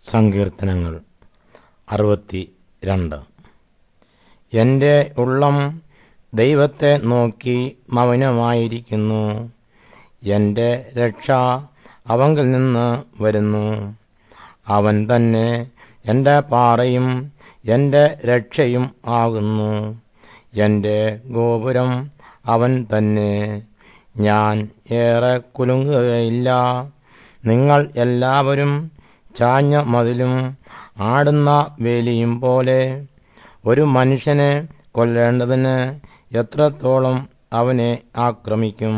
സങ്കീർത്തനങ്ങൾ 62. എൻ്റെ ഉള്ളം ദൈവത്തെ നോക്കി മൗനമായിരിക്കുന്നു. എൻ്റെ രക്ഷ അവങ്കിൽ നിന്ന് വരുന്നു. അവൻ തന്നെ എൻ്റെ പാറയും എൻ്റെ രക്ഷയും ആകുന്നു. എൻ്റെ ഗോപുരം അവൻ തന്നെ. ഞാൻ ഏറെ കുലുങ്ങുകയില്ല. നിങ്ങൾ എല്ലാവരും ചാഞ്ഞ മതിലും ആടുന്ന വേലിയും പോലെ. ഒരു മനുഷ്യനെ കൊല്ലേണ്ടതിന് എത്രത്തോളം അവനെ ആക്രമിക്കും?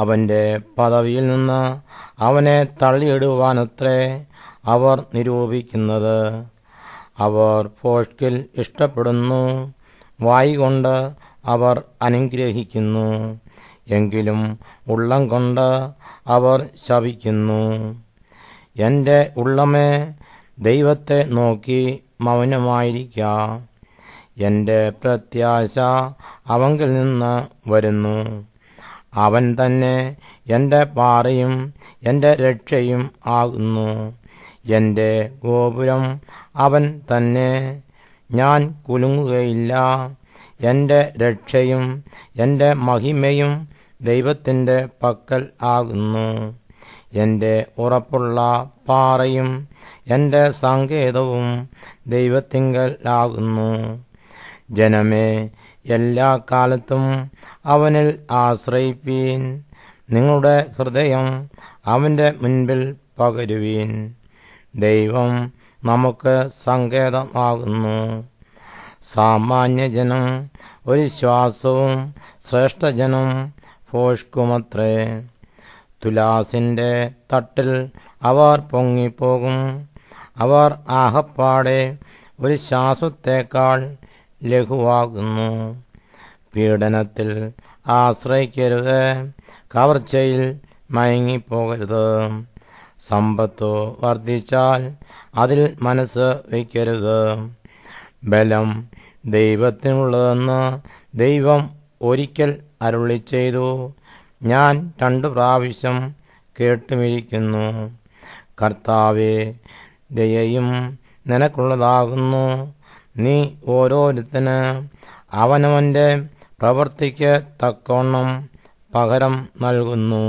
അവൻ്റെ പദവിയിൽ നിന്ന് അവനെ തള്ളിയിടുവാനത്രേ അവർ നിരൂപിക്കുന്നത്. അവർ ഭോഷ്കിൽ ഇഷ്ടപ്പെടുന്നു, വായ്കൊണ്ട് അവർ അനുഗ്രഹിക്കുന്നു, എങ്കിലും ഉള്ളം കൊണ്ട് അവർ ശപിക്കുന്നു. എൻ്റെ ഉള്ളമേ, ദൈവത്തെ നോക്കി മൗനമായിരിക്ക. എൻ്റെ പ്രത്യാശ അവങ്കിൽ നിന്ന് വരുന്നു. അവൻ തന്നെ എൻ്റെ പാറയും എൻ്റെ രക്ഷയും ആകുന്നു. എൻ്റെ ഗോപുരം അവൻ തന്നെ. ഞാൻ കുലുങ്ങുകയില്ല. എൻ്റെ രക്ഷയും എൻ്റെ മഹിമയും ദൈവത്തിൻ്റെ പക്കൽ ആകുന്നു. എൻ്റെ ഉറപ്പുള്ള പാറയും എൻ്റെ സങ്കേതവും ദൈവത്തിങ്കൽ ആകുന്നു. ജനമേ, എല്ലാ കാലത്തും അവനിൽ ആശ്രയിപ്പീൻ. നിങ്ങളുടെ ഹൃദയം അവൻ്റെ മുൻപിൽ പകരുവീൻ. ദൈവം നമുക്ക് സങ്കേതമാകുന്നു. സാമാന്യജനം ഒരു ശ്വാസവും ശ്രേഷ്ഠജനം ഭോഷ്കുമത്രേ. തുലാസിൻ്റെ തട്ടിൽ അവർ പൊങ്ങിപ്പോകും. അവർ ആഹപ്പാടെ ഒരു ശ്വാസത്തേക്കാൾ ലഘുവാകുന്നു. പീഡനത്തിൽ ആശ്രയിക്കരുത്, കവർച്ചയിൽ മയങ്ങിപ്പോകരുത്. സമ്പത്ത് വർദ്ധിച്ചാൽ അതിൽ മനസ്സ് വയ്ക്കരുത്. ബലം ദൈവത്തിനുള്ളതെന്ന് ദൈവം ഒരിക്കൽ അരുളിച്ചെയ്തു. ഞാൻ 2 പ്രാവശ്യം കേട്ടുമിരിക്കുന്നു. കർത്താവേ, ദയയും നിനക്കുള്ളതാകുന്നു. നീ ഓരോരുത്തന് അവനവൻ്റെ പ്രവൃത്തിക്ക് തക്കവണ്ണം പകരം നൽകുന്നു.